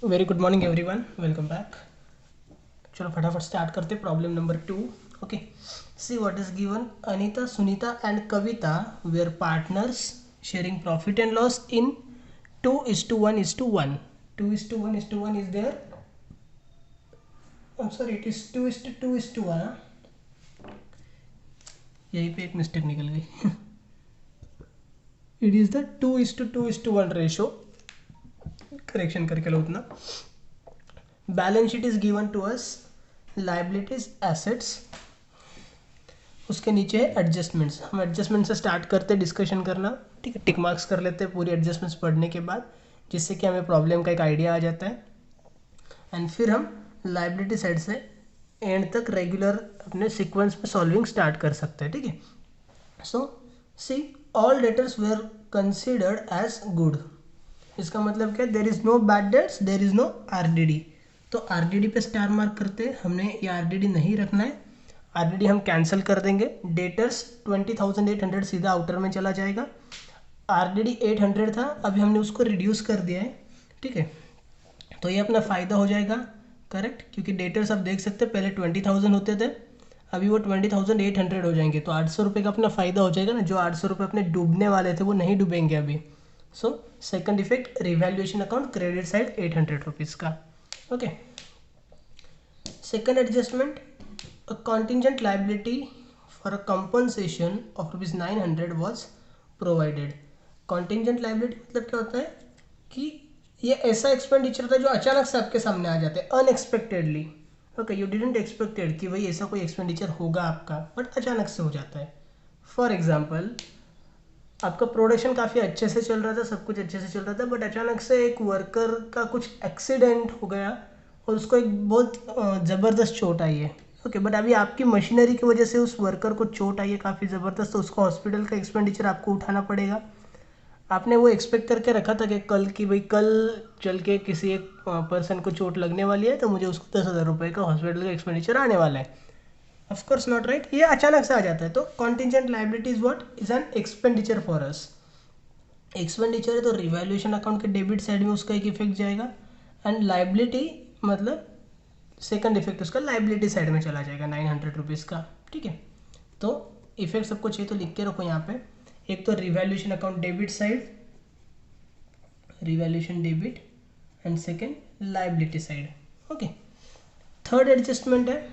Very good morning everyone, welcome back. चलो फटाफट start करते problem number 2। Okay, see what is given. Anita, Sunita and Kavita were partners sharing profit and loss in 2:1:1। 2:1:1 is there. I am sorry, it is 2:2:1। यहीं पे एक mistake निकल गई। It is the 2:2:1 ratio. Correction करके लो उतना। Balance sheet is given to us, liabilities, assets, उसके नीचे है एडजस्टमेंट्स। हम एडजस्टमेंट से स्टार्ट करते हैं डिस्कशन करना, ठीक है। टिक मार्क्स कर लेते हैं पूरी एडजस्टमेंट्स पढ़ने के बाद, जिससे कि हमें प्रॉब्लम का एक आइडिया आ जाता है। एंड फिर हम लाइबिलिटी साइड से एंड तक रेगुलर अपने सीक्वेंस में सॉल्विंग स्टार्ट कर सकते हैं, ठीक है। So see, all debtors were considered as good. इसका मतलब क्या है? There is no bad debts, there is no RDD. तो आरडीडी पे स्टार मार्क करते हैं, हमने ये आरडीडी नहीं रखना है। आरडीडी हम कैंसिल कर देंगे। डेटर्स 20,800 सीधा आउटर में चला जाएगा। आरडीडी 800 था, अभी हमने उसको रिड्यूस कर दिया है, ठीक है। तो ये अपना फ़ायदा हो जाएगा, करेक्ट, क्योंकि डेटर्स आप देख सकते हैं पहले 20,000 होते थे, अभी वो 20,800 हो जाएंगे। तो 800 रुपये का अपना फ़ायदा हो जाएगा ना। जो 800 रुपये अपने डूबने वाले थे वो नहीं डूबेंगे अभी। So second effect, revaluation account credit side 800 rupees का। Okay, second adjustment, a contingent liability for a compensation of ₹900 was provided। contingent liability मतलब क्या होता है कि ये ऐसा एक्सपेंडिचर था जो अचानक से आपके सामने आ जाता है, unexpectedly. Okay, you didn't expected कि भाई ऐसा कोई एक्सपेंडिचर होगा आपका, बट अचानक से हो जाता है। फॉर एग्जाम्पल, आपका प्रोडक्शन काफ़ी अच्छे से चल रहा था, सब कुछ अच्छे से चल रहा था, बट अचानक से एक वर्कर का कुछ एक्सीडेंट हो गया और उसको एक बहुत ज़बरदस्त चोट आई है। ओके, बट अभी आपकी मशीनरी की वजह से उस वर्कर को चोट आई है काफ़ी ज़बरदस्त, तो उसको हॉस्पिटल का एक्सपेंडिचर आपको उठाना पड़ेगा। आपने वो एक्सपेक्ट करके रखा था कि कल की भाई कल चल के किसी एक पर्सन को चोट लगने वाली है, तो मुझे उसको 10,000 रुपये का हॉस्पिटल का एक्सपेंडिचर आने वाला है। Of course not, right. ये अचानक से आ जाता है। तो contingent liability is what is an expenditure for us. Expenditure है तो रिवैल्यूएशन अकाउंट के डेबिट साइड में उसका एक इफेक्ट जाएगा, एंड लाइबिलिटी मतलब सेकंड इफेक्ट उसका लाइबिलिटी साइड में चला जाएगा 900 रुपीज़ का, ठीक है। तो इफेक्ट सबको चाहिए तो लिख के रखो यहाँ पे। एक तो revaluation account debit side, revaluation debit, and second liability side. Okay, third adjustment है,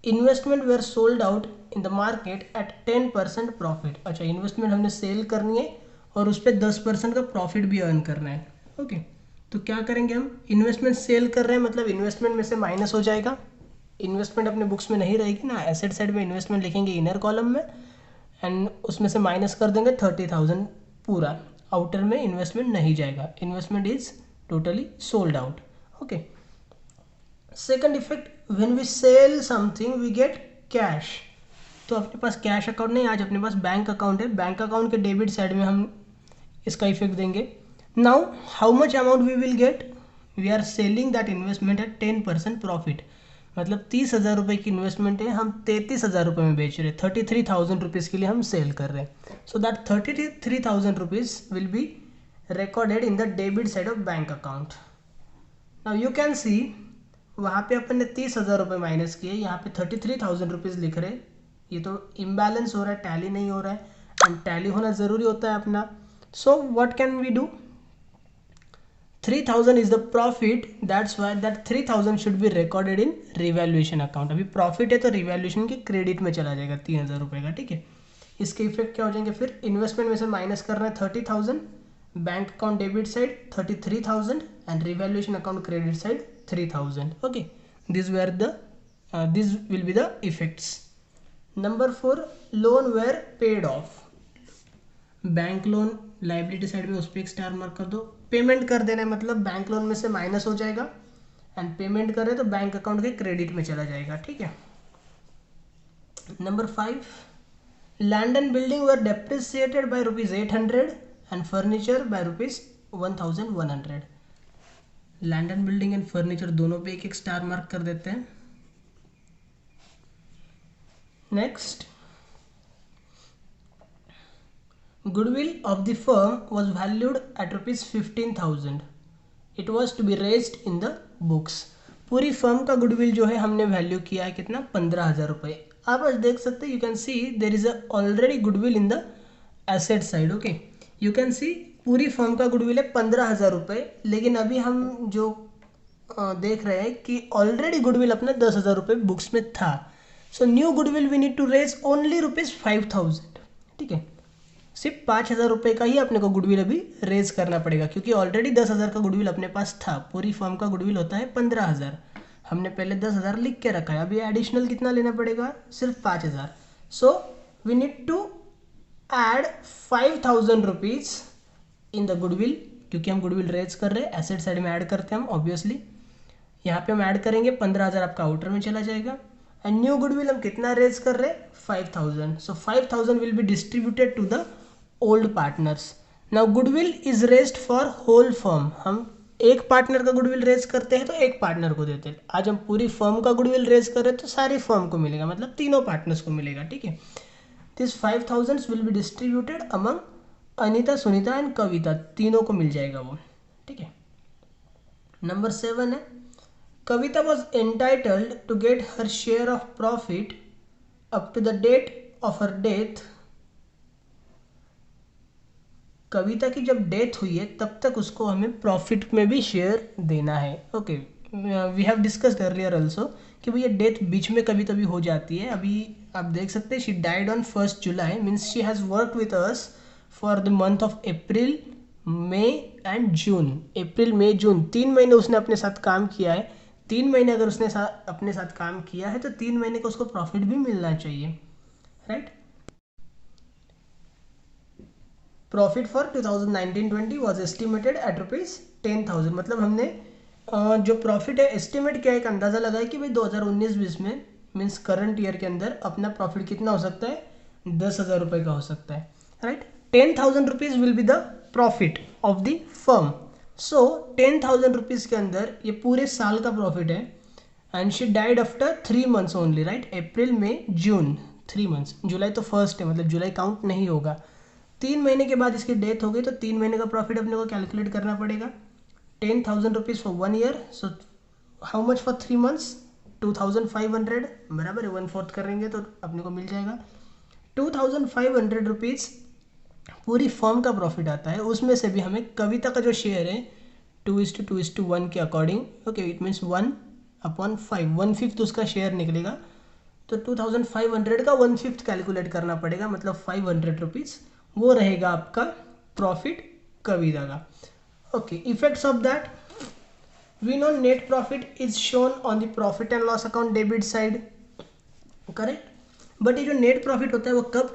investment were sold out in the market at 10% profit. अच्छा, इन्वेस्टमेंट हमने सेल करनी है और उस पर 10% का प्रॉफिट भी अर्न करना है। ओके, तो क्या करेंगे हम? इन्वेस्टमेंट सेल कर रहे हैं मतलब इन्वेस्टमेंट में से माइनस हो जाएगा। इन्वेस्टमेंट अपने बुक्स में नहीं रहेगी ना, एसेट साइड में इन्वेस्टमेंट लिखेंगे इनर कॉलम में, एंड उसमें से माइनस कर देंगे 30,000 पूरा। आउटर में इन्वेस्टमेंट नहीं जाएगा, investment is totally sold out. Okay, second effect, when we sell something we get cash. तो अपने पास कैश अकाउंट नहीं, आज अपने पास बैंक अकाउंट है। बैंक अकाउंट के डेबिट साइड में हम इसका इफेक्ट देंगे। Now how much amount we will get? We are selling that investment at 10% profit. मतलब 30,000 रुपये की इन्वेस्टमेंट है, हम 33,000 रुपये में बेच रहे हैं। 33,000 रुपीज़ के लिए हम सेल कर रहे हैं। So that 33,000 rupees will B recorded in the debit side of bank account. Now you can see, वहाँ पे अपन ने 30,000 रुपये माइनस किए, यहाँ पे 33,000 रुपीज़ लिख रहे। ये तो इम्बैलेंस हो रहा है, टैली नहीं हो रहा है, एंड टैली होना ज़रूरी होता है अपना। So what can we do? 3,000 is the profit, that's why that 3,000 should be recorded in revaluation account. अभी प्रॉफिट है तो रिवैल्यूएशन के क्रेडिट में चला जाएगा 3,000 रुपये का, ठीक है। इसके इफेक्ट क्या हो जाएंगे? फिर इन्वेस्टमेंट में से माइनस करना है 30,000, bank account debit side 33,000, and revaluation account credit side 3,000। Okay, these were the these will be the effects. Number 4, loan were paid off। Bank loan liability side में उस पर एक स्टार मार्क कर दो। पेमेंट कर देना है मतलब बैंक लोन में से माइनस हो जाएगा, एंड पेमेंट कर रहे तो बैंक अकाउंट के क्रेडिट में चला जाएगा, ठीक है। Number 5, land and building were depreciated by ₹800 and furniture by ₹1,100। Land and building and furniture दोनों पे एक एक स्टार मार्क कर देते हैं। Next, goodwill of the firm was valued at ₹15,000। It was to be raised in the books. पूरी firm का goodwill जो है हमने वैल्यू किया है कितना, 15,000 रुपये। आप आज देख सकते हैं, you can C there is already goodwill in the asset side. Okay, you can सी पूरी फर्म का गुडविल है 15,000 रुपये, लेकिन अभी हम जो देख रहे हैं कि ऑलरेडी गुडविल अपना 10,000 रुपये बुक्स में था। So new goodwill we need to raise only ₹5,000। ठीक है, सिर्फ 5,000 रुपये का ही अपने को गुडविल अभी रेज करना पड़ेगा, क्योंकि ऑलरेडी 10,000 का गुडविल अपने पास था। पूरी फर्म का गुडविल होता है 15,000, हमने पहले 10,000 लिख के रखा है। अभी एडिशनल कितना लेना पड़ेगा, सिर्फ 5,000। So we need to add 5,000 rupees in the goodwill, क्योंकि हम गुडविल रेज कर रहे हैं, एसेट साइड में ऐड करते हैं हम ऑब्वियसली। यहाँ पे हम ऐड करेंगे 15,000 आपका आउटर में चला जाएगा। एंड न्यू गुडविल हम कितना रेज कर रहे हैं, 5,000। So 5,000 will be distributed to the old partners. Now goodwill is raised for whole firm. हम एक पार्टनर का गुडविल रेज करते हैं तो एक पार्टनर को देते हैं। आज हम पूरी फर्म का गुडविल रेज कर रहे हैं तो सारी फर्म को मिलेगा, मतलब तीनों पार्टनर्स को मिलेगा। ठीक है, this 5,000 will be distributed among Anita, Sunita and Kavita, तीनों को मिल जाएगा वो। ठीक है, नंबर 7 है, Kavita was entitled to get her share of profit up to the date of her death. Kavita की जब डेथ हुई है तब तक उसको हमें प्रॉफिट में भी शेयर देना है। Okay, we have discussed earlier also कि भैया डेथ बीच में कभी कभी हो जाती है। अभी आप देख सकते हैं, she died on 1 July, means she has work with us for the month of April, May and June. अप्रैल, मई, जून 3 महीने उसने अपने साथ काम किया है। 3 महीने अगर उसने अपने साथ काम किया है तो 3 महीने का उसको प्रॉफिट भी मिलना चाहिए, right. Profit for 2019-20 was estimated eight ₹10,000। मतलब हमने जो प्रॉफिट है एस्टिमेट किया, एक अंदाज़ा लगाया कि भाई 2019-20 में, मीन्स करंट ईयर के अंदर अपना प्रॉफिट कितना हो सकता है, 10,000 रुपये का हो सकता है, right. 10,000 rupees will be the profit of the firm. So 10,000 rupees के अंदर ये पूरे साल का प्रॉफिट है। And she died after 3 months only, right. April, May, June 3 months, जुलाई तो फर्स्ट है, मतलब जुलाई काउंट नहीं होगा। 3 महीने के बाद इसकी डेथ हो गई तो 3 महीने का प्रॉफिट अपने को कैलकुलेट करना पड़ेगा। 10,000 rupees for 1 year, so how much for 3 months, 2,500, बराबर है, 1/4 करेंगे तो अपने को मिल जाएगा 2,500 रुपीज़। पूरी फर्म का प्रॉफिट आता है, उसमें से भी हमें कविता का जो शेयर है 2:2:1 के अकॉर्डिंग, ओके, इट मीन्स 1/5, 1/5 उसका शेयर निकलेगा। तो 2,500 का 1/5 कैलकुलेट करना पड़ेगा, मतलब 500 रुपीज़ वो रहेगा आपका प्रॉफिट कविता का। Okay, effects of that, we know net profit is shown on the profit and loss account debit side, correct. But ये जो नेट प्रॉफिट होता है वो कब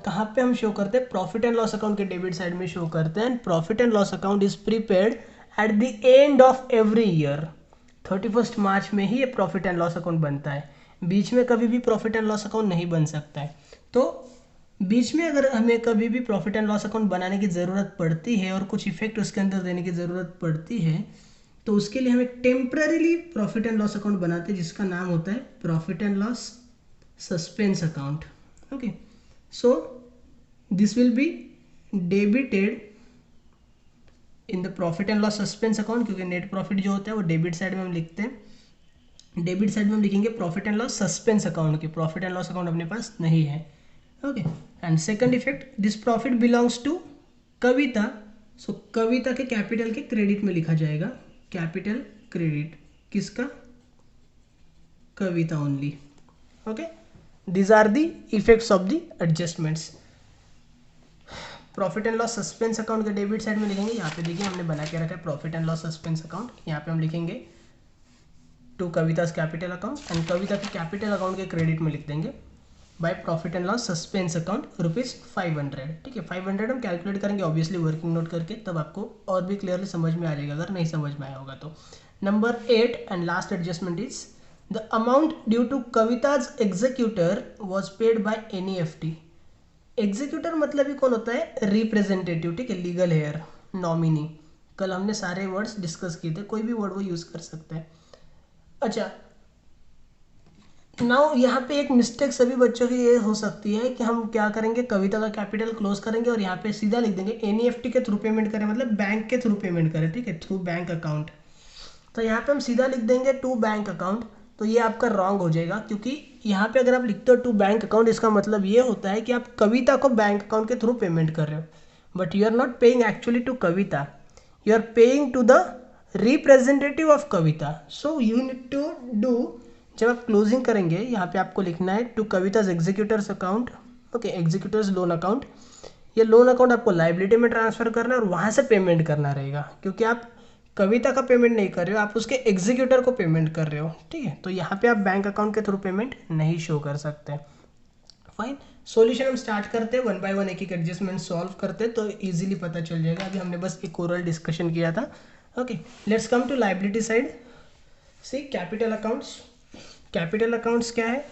कहाँ पे हम शो करते हैं, प्रॉफिट एंड लॉस अकाउंट के डेबिट साइड में शो करते हैं। Profit and loss account is prepared at the end of every year. 31 मार्च में ही ये प्रॉफिट एंड लॉस अकाउंट बनता है, बीच में कभी भी प्रॉफिट एंड लॉस अकाउंट नहीं बन सकता है। तो बीच में अगर हमें कभी भी प्रॉफिट एंड लॉस अकाउंट बनाने की ज़रूरत पड़ती है और कुछ इफेक्ट उसके अंदर देने की ज़रूरत पड़ती है, तो उसके लिए हम एक temporarily profit and loss account बनाते हैं जिसका नाम होता है profit and loss suspense account. Okay, so this will be debited in the profit and loss suspense account, क्योंकि नेट प्रॉफिट जो होता है वो डेबिट साइड में हम लिखते हैं। डेबिट साइड में हम लिखेंगे profit and loss suspense account, की प्रॉफिट एंड लॉस अकाउंट अपने पास नहीं है। Okay, and second effect, this profit belongs to Kavita. So Kavita के कैपिटल के क्रेडिट में लिखा जाएगा, कैपिटल क्रेडिट किसका, Kavita only. Okay, these are the effects of the adjustments। Profit and loss suspense account के डेबिट साइड में लिखेंगे, यहाँ पे देखिए हमने बना के रखा है profit and loss suspense account. यहाँ पे हम लिखेंगे टू कविता's कैपिटल अकाउंट, एंड कविता के कैपिटल अकाउंट के क्रेडिट में लिख देंगे bye profit and loss suspense account ₹500। ठीक है, 500 हम कैलकुलेट करेंगे ऑब्वियसली वर्किंग नोट करके, तब आपको और भी क्लियरली समझ में आ जाएगा अगर नहीं समझ में आया होगा तो। Number 8 and last adjustment is the amount due to Kavita's executor was paid by NEFT। Executor मतलब ही कौन होता है, रिप्रेजेंटेटिव, ठीक है, लीगल हेयर, नॉमिनी। कल हमने सारे वर्ड्स डिस्कस किए थे, कोई भी वर्ड वो यूज कर सकते हैं। अच्छा, नाउ यहाँ पे एक मिस्टेक सभी बच्चों की ये हो सकती है कि हम क्या करेंगे, कविता का कैपिटल क्लोज करेंगे और यहाँ पे सीधा लिख देंगे एनईएफटी के थ्रू पेमेंट करें, मतलब बैंक के थ्रू पेमेंट करें, ठीक है, थ्रू बैंक अकाउंट। तो यहाँ पे हम सीधा लिख देंगे टू बैंक अकाउंट, तो ये आपका रॉन्ग हो जाएगा, क्योंकि यहाँ पे अगर आप लिखते हो टू बैंक अकाउंट, इसका मतलब ये होता है कि आप कविता को बैंक अकाउंट के थ्रू पेमेंट कर रहे हो, but you are not paying actually to Kavita, you are paying to the representative of Kavita. So you need to do, जब आप क्लोजिंग करेंगे यहाँ पे आपको लिखना है to Kavita's executors account, okay, executors loan account. ये लोन अकाउंट आपको लाइबिलिटी में ट्रांसफर करना है और वहाँ से पेमेंट करना रहेगा, क्योंकि आप कविता का पेमेंट नहीं कर रहे हो, आप उसके एग्जीक्यूटर को पेमेंट कर रहे हो, ठीक है। तो यहाँ पे आप बैंक अकाउंट के थ्रू पेमेंट नहीं शो कर सकते। फाइन, सॉल्यूशन हम स्टार्ट करते हैं, वन बाय वन एक एक एडजस्टमेंट सॉल्व करते हैं, तो इजीली पता चल जाएगा। अभी हमने बस एक ओरल डिस्कशन किया था। Okay, let's come to liability side. See capital accounts, capital accounts क्या है,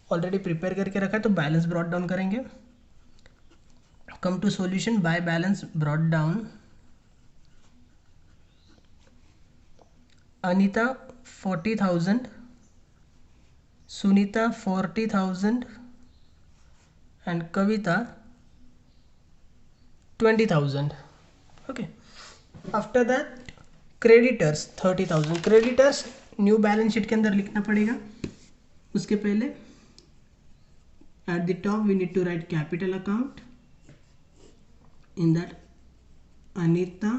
ऑलरेडी प्रिपेयर करके रखा है, तो बैलेंस ब्रॉट डाउन करेंगे। Come to solution, by balance brought down, Anita 40,000, Sunita 40,000 and Kavita 20,000. Okay. After that creditors 30,000. creditors new balance sheet के अंदर लिखना पड़ेगा। उसके पहले at the top we need to write capital account. In that Anita,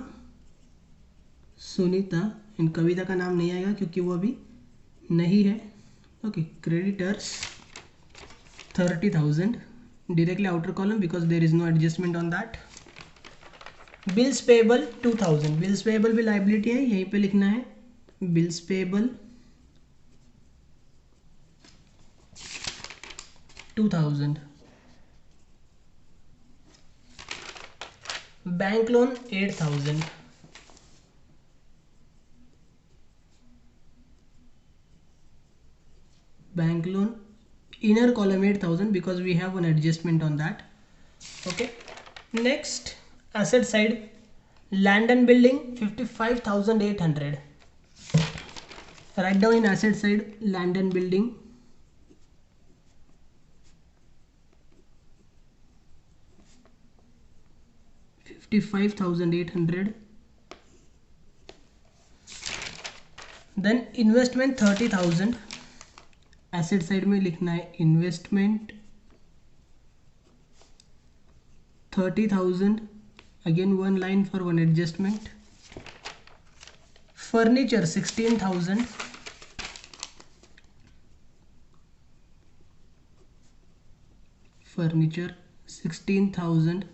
Sunita and Kavita का नाम नहीं आएगा क्योंकि वो अभी नहीं है। Okay, creditors 30,000 directly outer column because there is no adjustment on that. bills payable 2,000, bills payable भी liability है, यहीं पे लिखना है bills payable 2,000. Bank loan 8,000, bank loan inner column 8,000 because we have one adjustment on that. Okay, next asset side, land and building 55,800. write down in asset side land and building 55,800. then investment 30,000, asset side में लिखना है investment 30,000, again one line for one adjustment. Furniture 16,000, furniture 16,000,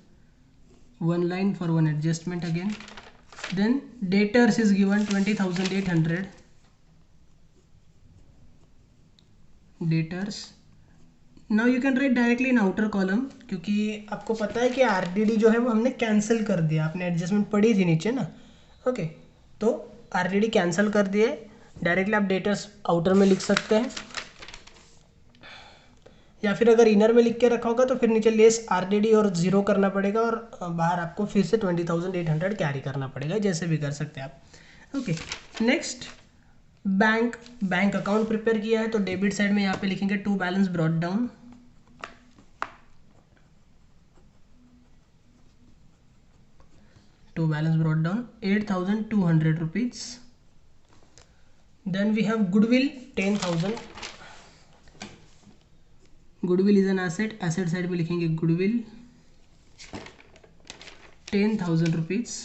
one line for one adjustment again. Then debtors is given 20,800, debtors. Now you can write directly in outer column, क्योंकि आपको पता है कि RDD जो है वो हमने कैंसिल कर दिया, आपने एडजस्टमेंट पड़ी थी नीचे ना। ओके, तो आरडीडी कैंसिल कर दिए, डायरेक्टली आप डेटर्स आउटर में लिख सकते हैं, या फिर अगर इनर में लिख के रखा होगा तो फिर नीचे लेस आरडीडी और जीरो करना पड़ेगा और बाहर आपको फिर से 20,800 कैरी करना पड़ेगा, जैसे भी कर सकते हैं आप। Okay, next bank account prepare किया है, तो डेबिट साइड में यहाँ पे लिखेंगे to balance brought down, to balance brought down 8,200 rupees. Then we have goodwill 10,000, goodwill is an asset, asset side पे लिखेंगे goodwill 10,000 rupees.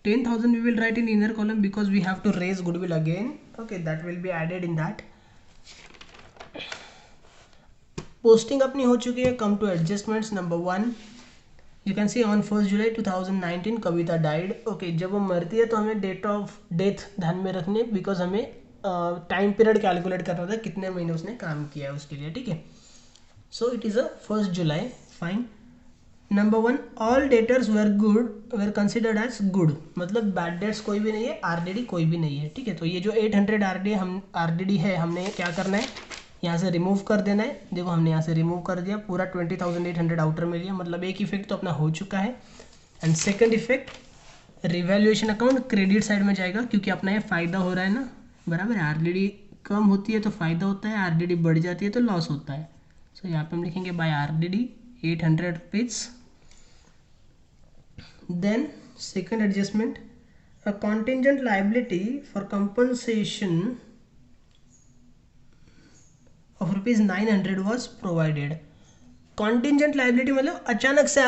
10,000 we will write in inner column because we have to raise goodwill again. Okay, that will be added in that. Posting अपनी हो चुकी है। Come to adjustments, number 1 you can see on 1 July 2019 Kavita died. Okay, जब वो मरती है तो हमें डेट ऑफ डेथ ध्यान में रखनी है, बिकॉज हमें टाइम पीरियड कैलकुलेट करना था कितने महीने उसने काम किया है उसके लिए, ठीक है। So it is a 1 July, fine. Number 1, all debtors were considered as good, मतलब बैड डेट्स कोई भी नहीं है, आरडीडी कोई भी नहीं है, ठीक है। तो ये जो 800 आरडीडी है, हमने क्या करना है, यहाँ से रिमूव कर देना है। देखो हमने यहाँ से रिमूव कर दिया, पूरा 20,800 आउटर में लिया, मतलब एक इफेक्ट तो अपना हो चुका है। And second effect, revaluation account credit side में जाएगा, क्योंकि अपना ये फ़ायदा हो रहा है ना, बराबर है। आरडीडी कम होती है तो फ़ायदा होता है, आरडीडी बढ़ जाती है तो लॉस होता है। सो यहाँ पे हम लिखेंगे by RDD 800 rupees. Then second adjustment, a contingent liability for compensation of rupees 900 was provided। Contingent liability मतलब अचानक से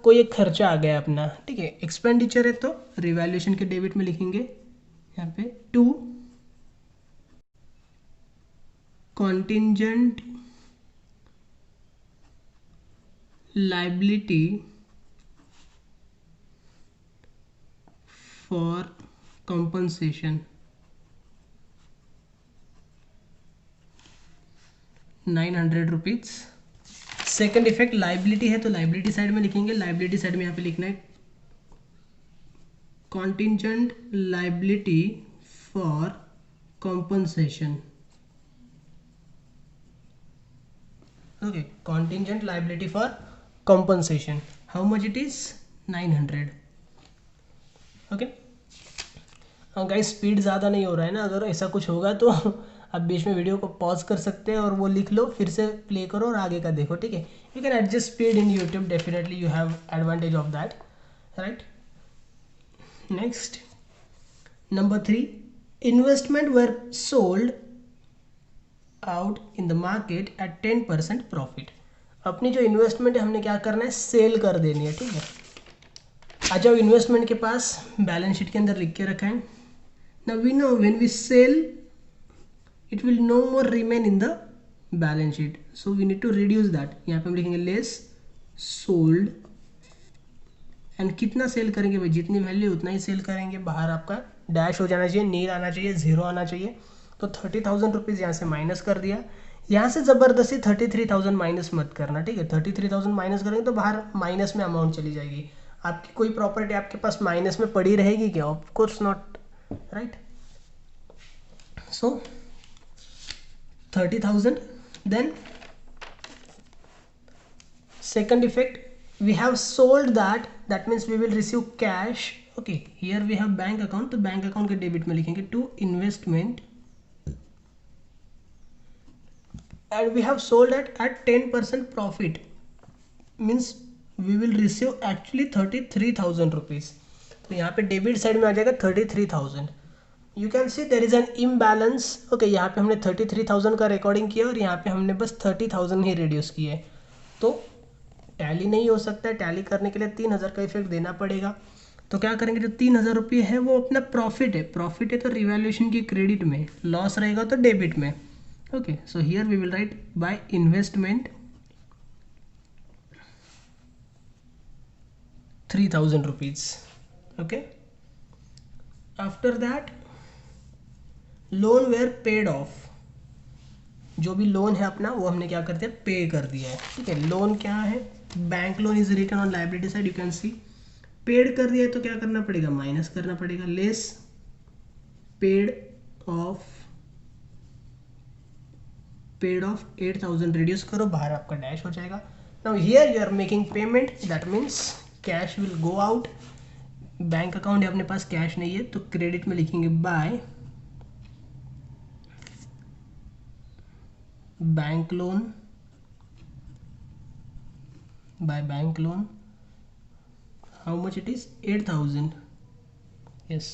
कोई एक खर्चा आ गया अपना, ठीक है, एक्सपेंडिचर है तो रिवैल्यूएशन के डेबिट में लिखेंगे यहाँ पे to contingent liability for compensation 900 rupees. Second effect liability है तो लाइबिलिटी साइड में लिखेंगे, लाइबिलिटी साइड में यहाँ पे लिखना है contingent liability for compensation. Okay, contingent liability for compensation, how much it is 900। Okay guys, speed ज़्यादा नहीं हो रहा है ना, अगर ऐसा कुछ होगा तो आप बीच में वीडियो को पॉज कर सकते हैं और वो लिख लो, फिर से प्ले करो और आगे का देखो, ठीक है। You can adjust speed in YouTube, definitely you have advantage of that, right. Next number 3, investment were sold out in the market at 10% profit. अपनी जो इन्वेस्टमेंट है हमने क्या करना है, सेल कर देनी है, ठीक है। आ जाओ इन्वेस्टमेंट के पास, बैलेंस शीट के अंदर लिख के रखा है। Now we know when we sell it will no more remain in the balance sheet, so we need to reduce that। यहाँ पे हम लिखेंगे लेस सोल्ड, एंड कितना सेल करेंगे भाई, जितनी वैल्यू उतना ही सेल करेंगे, बाहर आपका डैश हो जाना चाहिए, नील आना चाहिए, जीरो आना चाहिए। तो 30,000 रुपीज़ यहाँ से माइनस कर दिया, यहाँ से ज़बरदस्ती 33,000 माइनस मत करना, ठीक है। 33,000 माइनस करेंगे तो बाहर माइनस में अमाउंट चली जाएगी। आपकी कोई प्रॉपर्टी आपके पास माइनस में पड़ी रहेगी क्या, of course not, right. So 30,000, then second effect, we have sold that means we will receive cash। okay, here we have bank account, तो बैंक अकाउंट के डेबिट में लिखेंगे to investment, and we have sold at 10% profit, means we will receive actually 33,000 rupees. तो यहाँ पे debit side में आ जाएगा 33,000। You can C there is an imbalance. Okay, यहाँ पे हमने 33,000 का रिकॉर्डिंग किया और यहाँ पे हमने बस 30,000 ही रिड्यूस किए, तो टैली नहीं हो सकता है। टैली करने के लिए 3,000 का इफेक्ट देना पड़ेगा। तो क्या करेंगे, जो 3,000 रुपये है वो अपना प्रॉफिट है, प्रॉफिट है तो रिवैल्यूएशन की क्रेडिट में, लॉस रहेगा तो डेबिट में। Okay, so here we will write by investment 3,000 rupees. Okay, after that loan were paid off, जो भी लोन है अपना वो हमने क्या कर दिया, पे कर दिया है, ठीक है। लोन क्या है, bank loan is written on liability side, you can see. Paid कर दिया है तो क्या करना पड़ेगा, माइनस करना पड़ेगा, लेस पेड ऑफ 8,000 रिड्यूस करो, बाहर आपका डैश हो जाएगा। Now here you are making payment, that means cash will go out. Bank account है अपने पास, कैश नहीं है, तो क्रेडिट में लिखेंगे by bank loan, by bank loan, how much it is, 8,000, yes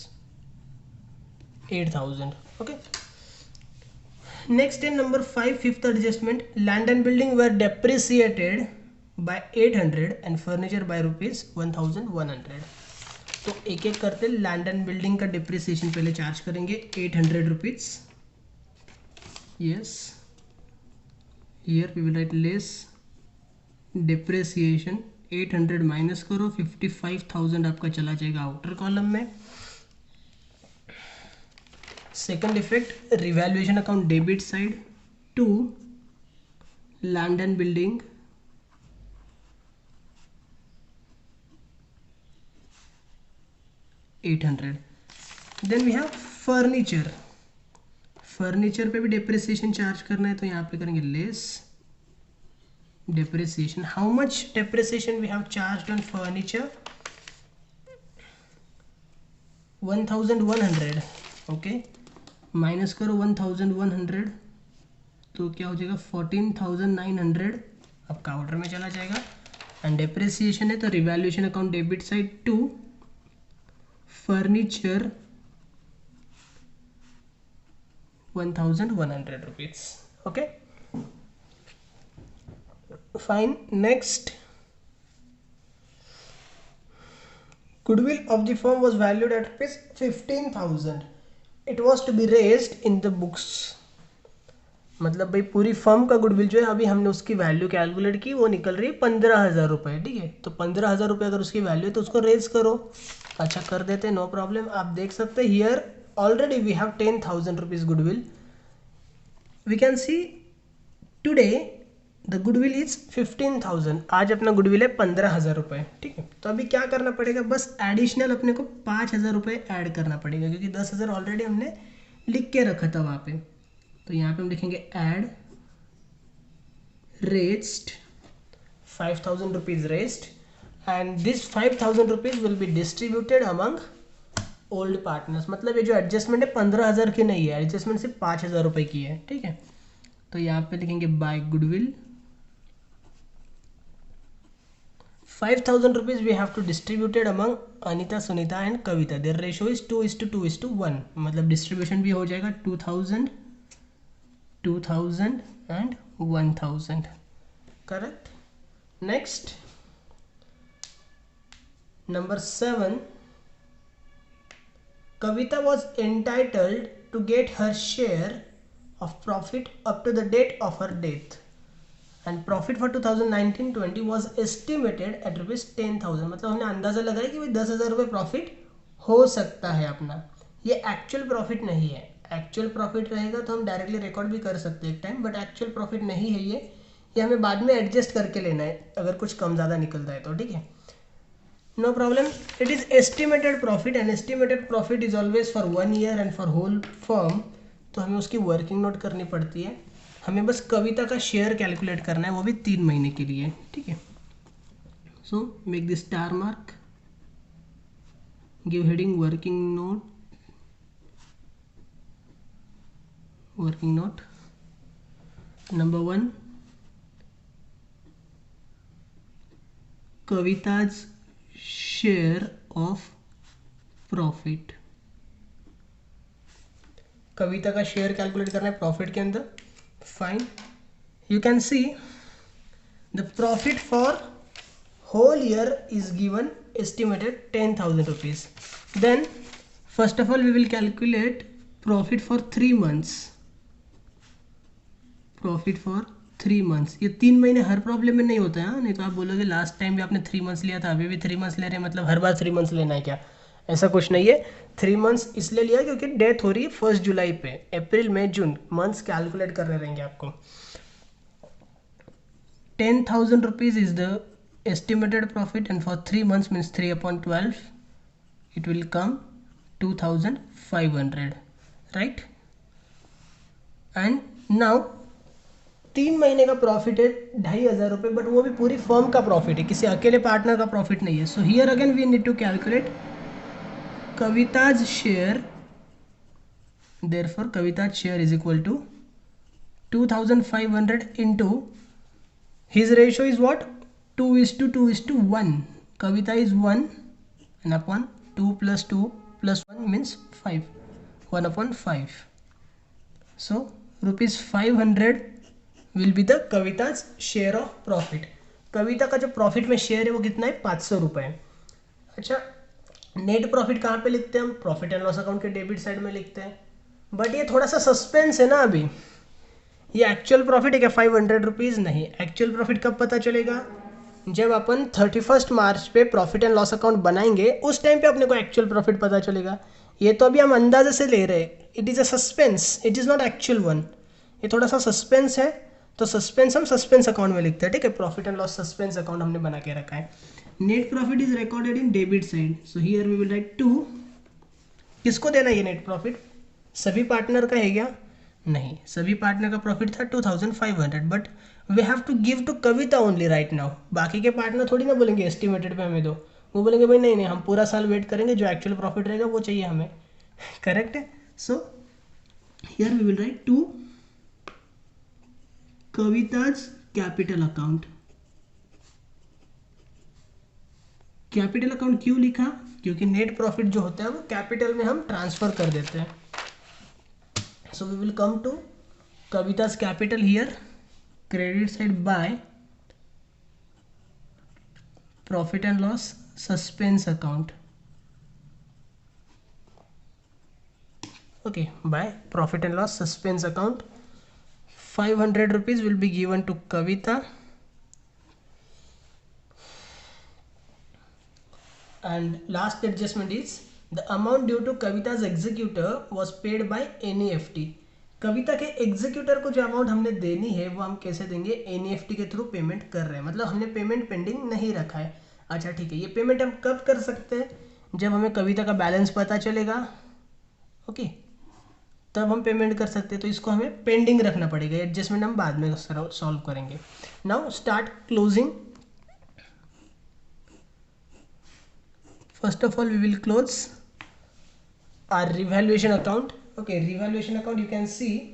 8,000। okay, next in number 5, fifth adjustment, land and building were depreciated by 800 and furniture by rupees 1,100। तो एक एक करते लैंड एंड बिल्डिंग का depreciation पहले charge करेंगे 800 rupees, yes. here we will write less depreciation, 800 minus करो, 55,000 आपका चला जाएगा आउटर कॉलम में। Second effect, revaluation account debit side to land and building, $800। Then we have furniture, furniture पे भी डेप्रिसिएशन चार्ज करना है, तो यहाँ पे करेंगे less depreciation। how much depreciation we have charged on furniture, 1,100। okay, minus करो 1100 तो क्या हो जाएगा 14,900 आपका ऑर्डर में चला जाएगा। एंड डेप्रिसिएशन है तो revaluation account debit side to furniture 1,100 rupees. Okay fine. Next, goodwill of the firm was valued at rupees 15,000. It was to be raised in the books. मतलब भाई पूरी फर्म का गुडविल जो है अभी हमने उसकी वैल्यू कैलकुलेट की, वो निकल रही है 15,000 रुपये। ठीक है, तो 15,000 रुपये अगर उसकी वैल्यू है तो उसको रेज करो। अच्छा कर देते, नो प्रॉब्लम। आप देख सकते हैं here already we have 10,000 rupees goodwill. We can see today the goodwill is 15,000। आज अपना गुडविल है 15,000 रुपये। ठीक है, तो अभी क्या करना पड़ेगा, बस एडिशनल अपने को 5,000 रुपये ऐड करना पड़ेगा, क्योंकि 10,000 ऑलरेडी हमने लिख के रखा था वहाँ पे। तो यहाँ पे हम लिखेंगे add raised 5,000 rupees raised, and this 5,000 rupees will be distributed among old partners. मतलब ये जो एडजस्टमेंट है 15,000 की नहीं है, एडजस्टमेंट सिर्फ 5,000 रुपये की है। ठीक है, तो यहाँ पे लिखेंगे by goodwill 5,000 rupees we have to distributed among Anita, Sunita and Kavita. Their ratio is 2:2:1। मतलब डिस्ट्रीब्यूशन भी हो जाएगा 2,000 and 1,000। Correct. Next number 7, Kavita was entitled to get her share of profit up to the date of her death and profit for 2019-20 was estimated at rupees 10,000। मतलब हमने अंदाजा लगाया कि भाई 10,000 रुपये प्रॉफिट हो सकता है अपना। ये एक्चुअल प्रॉफिट नहीं है। एक्चुअल प्रॉफिट रहेगा तो हम डायरेक्टली रिकॉर्ड भी कर सकते हैं एक टाइम, बट एक्चुअल प्रॉफिट नहीं है ये हमें बाद में एडजस्ट करके लेना है अगर कुछ कम ज़्यादा निकलता है तो। ठीक है, no problem. It is estimated profit and estimated profit is always for 1 year and for whole firm. तो हमें उसकी वर्किंग नोट करनी पड़ती है। हमें बस कविता का शेयर कैलकुलेट करना है, वो भी 3 महीने के लिए। ठीक है, so make this star mark, give heading working note. Number 1, Kavita's share of profit. Kavita का शेयर कैलकुलेट करना है प्रॉफिट के अंदर। Fine, you can see the profit for whole year is given estimated 10,000 rupees. Then first of all we will calculate profit for 3 months. Profit for 3 months, ये 3 महीने हर problem में नहीं होता है। नहीं तो आप बोलोगे लास्ट टाइम भी आपने 3 मंथ्स लिया था, अभी भी 3 मंथ्स ले रहे हैं, मतलब हर बार 3 मंथ्स लेना है क्या? ऐसा कुछ नहीं है। 3 मंथ्स इसलिए लिया क्योंकि डेथ हो रही है 1 जुलाई पे। अप्रैल मई जून मंथ्स कैलकुलेट करने रहेंगे आपको। 10,000 rupees is the estimated profit and for 3 months means 3/12 it will come 2,500, right. And now 3 महीने का प्रॉफिट है 2,500 रुपये, बट वो भी पूरी फर्म का प्रॉफिट है, किसी अकेले पार्टनर का प्रॉफिट नहीं है। So here again we need to calculate Kavita's share. therefore Kavita's share is equal to 2,500 into his ratio is what, 2:2:1। Kavita is 1 and upon 2 + 2 + 1 means 5, 1/5। so rupees 500 will be the Kavita's share of profit. Kavita का जो profit में share है वो कितना है, 500 रुपये। अच्छा, net profit कहाँ पे लिखते हैं हम, प्रॉफिट एंड लॉस अकाउंट के डेबिट साइड में लिखते हैं, बट ये थोड़ा सा सस्पेंस है ना अभी। ये एक्चुअल प्रॉफिट है क्या 500 रुपीज़? नहीं। एक्चुअल प्रॉफिट कब पता चलेगा, जब अपन 31 मार्च पे प्रॉफिट एंड लॉस अकाउंट बनाएंगे, उस टाइम पे अपने को एक्चुअल प्रॉफिट पता चलेगा। ये तो अभी हम अंदाजे से ले रहे हैं। It is a suspense, it is not actual one. ये थोड़ा सा सस्पेंस है, तो सस्पेंस हम सस्पेंस अकाउंट में लिखते हैं। ठीक है, profit and loss suspense account हमने बना के रखा है। Net profit is recorded in debit side, so here we will write 2। किसको देना ये नेट प्रॉफिट, सभी पार्टनर का है क्या? नहीं, सभी पार्टनर का प्रॉफिट था 2,500, but we have to give to Kavita only right now. बाकी के पार्टनर थोड़ी ना बोलेंगे एस्टिमेटेड पे हमें दो, वो बोलेंगे भाई नहीं नहीं हम पूरा साल वेट करेंगे, जो एक्चुअल प्रॉफिट रहेगा वो चाहिए हमें। करेक्ट है। So here we will write to Kavita's capital account. Capital account क्यों लिखा? क्योंकि नेट प्रॉफिट जो होता है वो कैपिटल में हम ट्रांसफर कर देते हैं। So we will come to Kavita's capital here, credit side by profit and loss suspense account. Okay, by profit and loss suspense account, 500 rupees will be given to Kavita, and last adjustment is the amount due to Kavita's executor was paid by NEFT। कविता के executor को जो amount हमने देनी है वो हम कैसे देंगे? NEFT के थ्रू पेमेंट कर रहे हैं, मतलब हमने पेमेंट पेंडिंग नहीं रखा है। अच्छा ठीक है, ये पेमेंट हम कब कर सकते हैं? जब हमें कविता का बैलेंस पता चलेगा, ओके, तब हम पेमेंट कर सकते हैं। तो इसको हमें पेंडिंग रखना पड़ेगा, एडजस्टमेंट हम बाद में सॉल्व करेंगे। Now start closing. First of all we will close our revaluation account. Okay, revaluation account you can see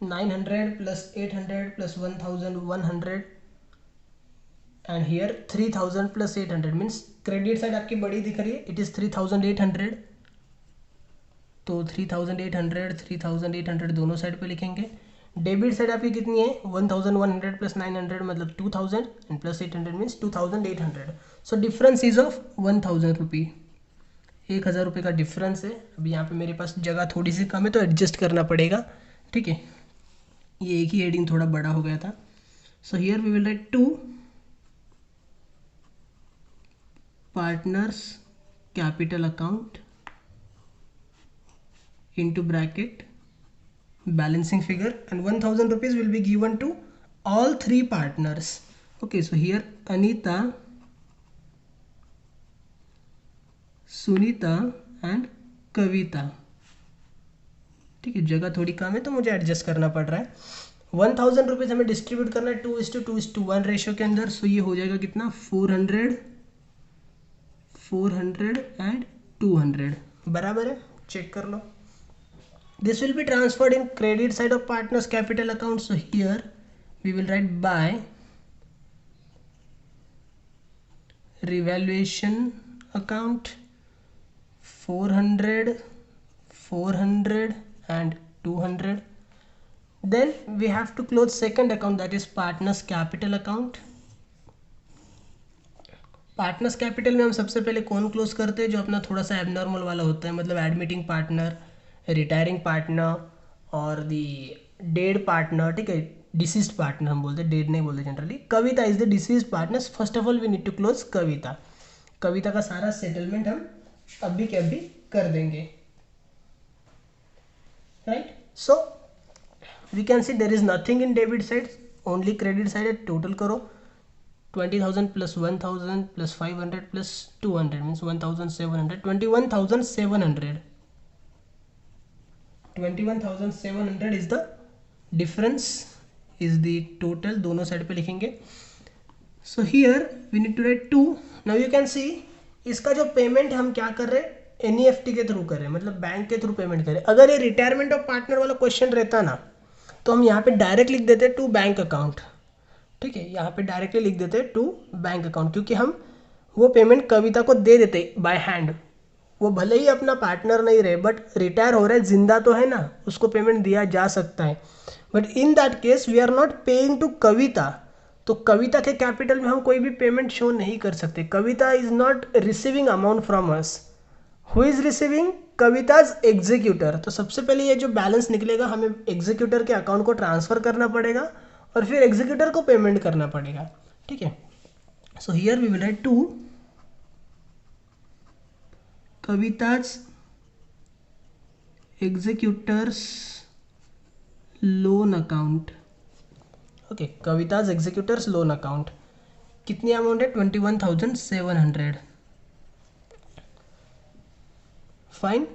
900 plus 800 plus 1100 and here 3000 plus 800 means credit side आपकी बड़ी दिख रही है, इट इज़ 3800। तो 3800 दोनों साइड पे लिखेंगे। डेबिट साइड आपकी कितनी है? 1100 प्लस 900 मतलब 2000 and plus 800 means 2800। So difference is of 1000 रुपी, 1000 रुपये का डिफरेंस है। अभी यहाँ पे मेरे पास जगह थोड़ी सी कम है तो एडजस्ट करना पड़ेगा, ठीक है। ये एक ही हेडिंग थोड़ा बड़ा हो गया था। So here we will write to partners capital account into bracket balancing figure and 1000 rupees will be given to all three partners। okay, so here Anita, Sunita and Kavita। ठीक है, जगह थोड़ी कम है तो मुझे एडजस्ट करना पड़ रहा है। 1000 रुपीज़ हमें डिस्ट्रीब्यूट करना है 2:2:1 रेशियो के अंदर। सो ये हो जाएगा कितना? 400 एंड 200 बराबर है, चेक कर लो। This will be transferred in credit side of partners capital account. So here we will write by revaluation account 400 and 200। then we have to close second account, that is partners capital account। Partners capital में हम सबसे पहले कौन close करते हैं? जो अपना थोड़ा सा एबनॉर्मल वाला होता है, मतलब एडमिटिंग पार्टनर, रिटायरिंग पार्टनर और दी डेड पार्टनर, ठीक है, डिसीज्ड पार्टनर हम बोलते हैं, डेड नहीं बोलते generally. Kavita is the deceased partners. First of all we need to close Kavita. Kavita का सारा सेटलमेंट हम अभी के अभी कर देंगे, right. So we can see there is nothing in debit side, only credit side है। टोटल करो 20,000 plus 1,000 plus 500 plus 200 means 1,700, 21,700 is the difference, is the total। दोनों साइड पे लिखेंगे। so here we need to write 2। now you can see इसका जो payment हम क्या कर रहे हैं? NEFT के थ्रू कर रहे हैं, मतलब बैंक के थ्रू पेमेंट कर रहे हैं। अगर ये रिटायरमेंट ऑफ पार्टनर वाला क्वेश्चन रहता ना तो हम यहाँ पे डायरेक्ट लिख देते टू बैंक अकाउंट, ठीक है, यहाँ पे डायरेक्टली लिख देते टू बैंक अकाउंट, क्योंकि हम वो पेमेंट कविता को दे देते बाय हैंड। वो भले ही अपना पार्टनर नहीं रहे बट रिटायर हो रहा है, जिंदा तो है ना, उसको पेमेंट दिया जा सकता है। But in that case we are not paying to Kavita, तो कविता के कैपिटल में हम कोई भी पेमेंट शो नहीं कर सकते। Kavita is not receiving amount from us, who is receiving? Kavita's executor. तो सबसे पहले ये जो बैलेंस निकलेगा हमें एग्जीक्यूटर के अकाउंट को ट्रांसफर करना पड़ेगा और फिर एग्जीक्यूटर को पेमेंट करना पड़ेगा, ठीक है। So here we will write to Kavita's executors loan account. Okay, Kavita's executors loan account. कितनी अमाउंट है? 21,700। फाइन।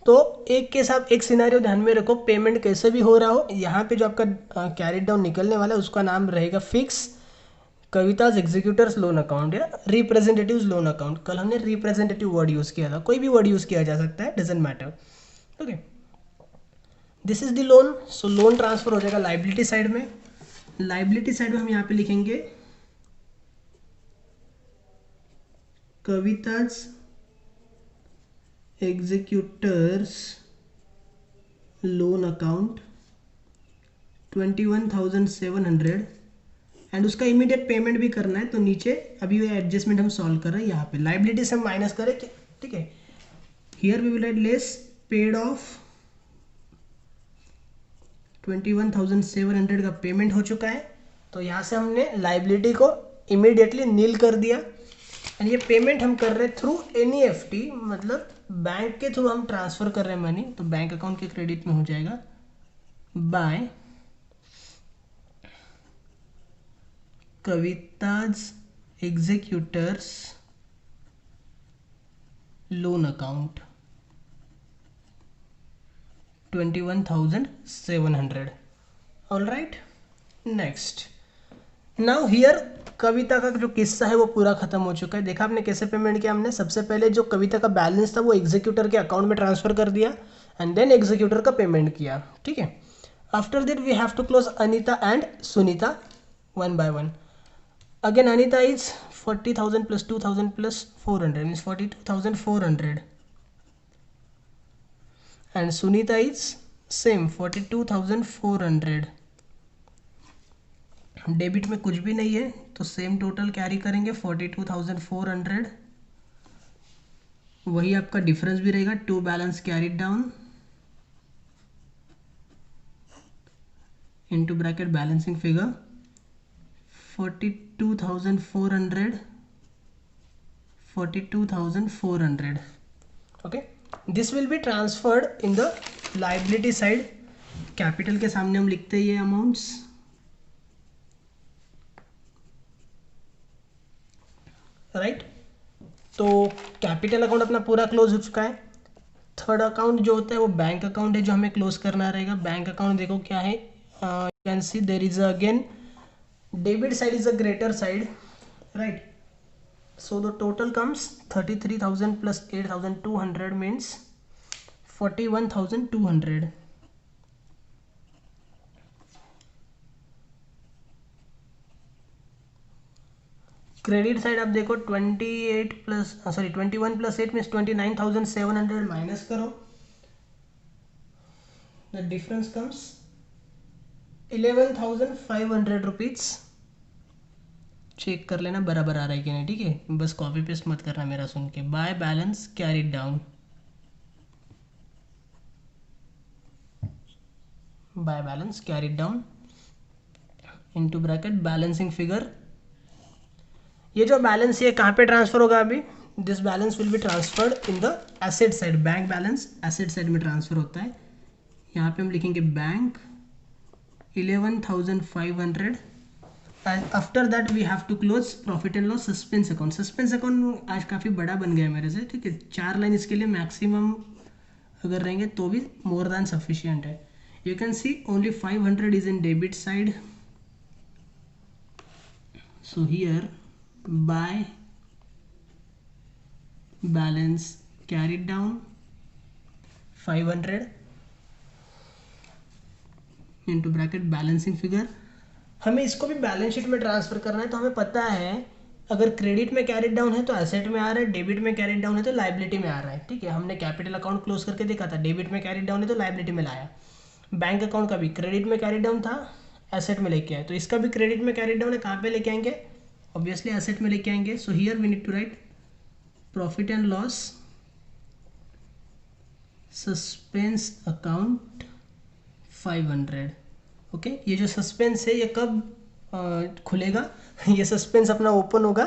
तो एक के साथ एक सिनेरियो ध्यान में रखो, पेमेंट कैसे भी हो रहा हो, यहाँ पे जो आपका कैरी डाउन निकलने वाला है उसका नाम रहेगा fix. Kavita's executors loan account या रिप्रेजेंटेटिव्स लोन अकाउंट, कल हमने रिप्रेजेंटेटिव वर्ड यूज़ किया था, कोई भी वर्ड यूज़ किया जा सकता है, doesn't matter. Okay, this is the loan. So loan transfer हो जाएगा लाइबिलिटी साइड में। लाइबिलिटी साइड में हम यहाँ पे लिखेंगे Kavita's executors loan account 21,700 and उसका इमीडिएट पेमेंट भी करना है, तो नीचे अभी वो एडजस्टमेंट हम सॉल्व कर रहे हैं यहाँ पे लाइबिलिटी से हम माइनस करें, ठीक है। Here we will write less paid off 21,700 का पेमेंट हो चुका है, तो यहाँ से हमने लाइबिलिटी को इमीडिएटली नील कर दिया एंड ये पेमेंट हम कर रहे हैं थ्रू एनईएफटी, मतलब बैंक के थ्रू हम ट्रांसफर कर रहे हैं मनी, तो बैंक अकाउंट के क्रेडिट में हो जाएगा by Kavita's executors loan account 21,700। All right, next now here Kavita का जो किस्सा है वो पूरा खत्म हो चुका है। देखा आपने कैसे पेमेंट किया, हमने सबसे पहले जो कविता का बैलेंस था वो एग्जीक्यूटर के अकाउंट में ट्रांसफर कर दिया एंड देन एग्जीक्यूटर का पेमेंट किया, ठीक है। After that we have to close Anita and Sunita one by one. Again Anita is 40,000 plus 2,000 plus 400 means 42,400 and Sunita is same 42,400। Debit में कुछ भी नहीं है तो सेम टोटल कैरी करेंगे 42,400, वही आपका डिफरेंस भी रहेगा, to balance carried down into bracket balancing figure 42,400 42,400। okay, this will be transferred in the liability side। Capital के सामने हम लिखते हैं ये अमाउंट्स, राइट। तो कैपिटल अकाउंट अपना पूरा क्लोज हो चुका है। थर्ड अकाउंट जो होता है वो बैंक अकाउंट है जो हमें क्लोज करना रहेगा। बैंक अकाउंट देखो क्या है, you can see there is again debit side is a greater side, right? So the total comes 33,000 plus 8,200 means 41,200। Credit side आप देखो 21 plus 8 means 29,700 माइनस करो, the difference comes 11,500 rupees. Check कर लेना बराबर आ रहा है कि नहीं, ठीक है, बस कॉपी पेस्ट मत करना मेरा सुन के। By balance carried down, by balance carried down into bracket balancing figure. ये जो बैलेंस है कहाँ पे ट्रांसफर होगा अभी, this balance will be transferred in the asset side. Bank balance asset side में ट्रांसफर होता है। यहाँ पे हम लिखेंगे bank 11,500 and after that we have to close profit and loss suspense account. Suspense account आज काफ़ी बड़ा बन गया है मेरे से, ठीक है, 4 लाइन इसके लिए मैक्सिमम अगर रहेंगे तो भी मोर देन सफिशियंट है। You can C only 500 is in debit side, so here bye balance carried down 500 into bracket balancing figure. हमें इसको भी बैलेंस शीट में ट्रांसफर करना है, तो हमें पता है अगर क्रेडिट में कैरीड डाउन है तो एसेट में आ रहा है, डेबिट में कैरीड डाउन है तो लाइबिलिटी में आ रहा है, ठीक है। हमने कैपिटल अकाउंट क्लोज करके देखा था, डेबिट में कैरीड डाउन है तो लाइबिलिटी में लाया। बैंक अकाउंट का भी क्रेडिट में कैरीड डाउन था, एसेट में लेके आए, तो इसका भी क्रेडिट में कैरीड डाउन है, कहाँ पे लेके आएंगे, ऑब्वियसली एसेट में लेके आएंगे। So here we need to write profit and loss suspense account 500। Okay, ये जो सस्पेंस है ये कब खुलेगा, ये सस्पेंस अपना ओपन होगा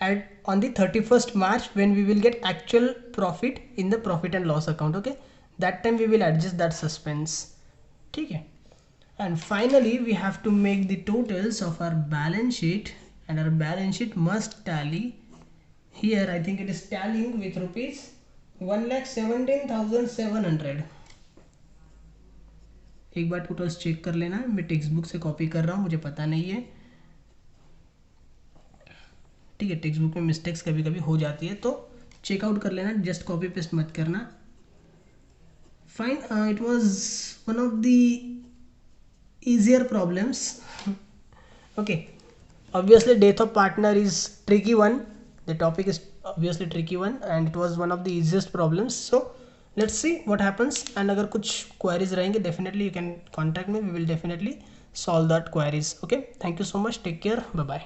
at on the 31st March when we will get actual profit in the profit and loss account. Okay, that time we will adjust that suspense, ठीक है। And finally we have to make the totals of our balance sheet and our balance sheet must tally. Here I think it is tallying with rupees 1,17,700। एक बार totals check कर लेना, मैं text book से copy कर रहा हूँ, मुझे पता नहीं है। ठीक है, टेक्स्ट बुक में मिस्टेक्स कभी कभी हो जाती है, तो चेकआउट कर लेना, जस्ट कॉपी पेस्ट मत करना. Fine, it was one of the easier problems. Okay, obviously death of partner is tricky one, the topic is obviously tricky one, and it was one of the easiest problems. So let's see what happens, and agar kuch queries rahenge definitely you can contact me, we will definitely solve that queries. Okay, thank you so much, take care, bye bye.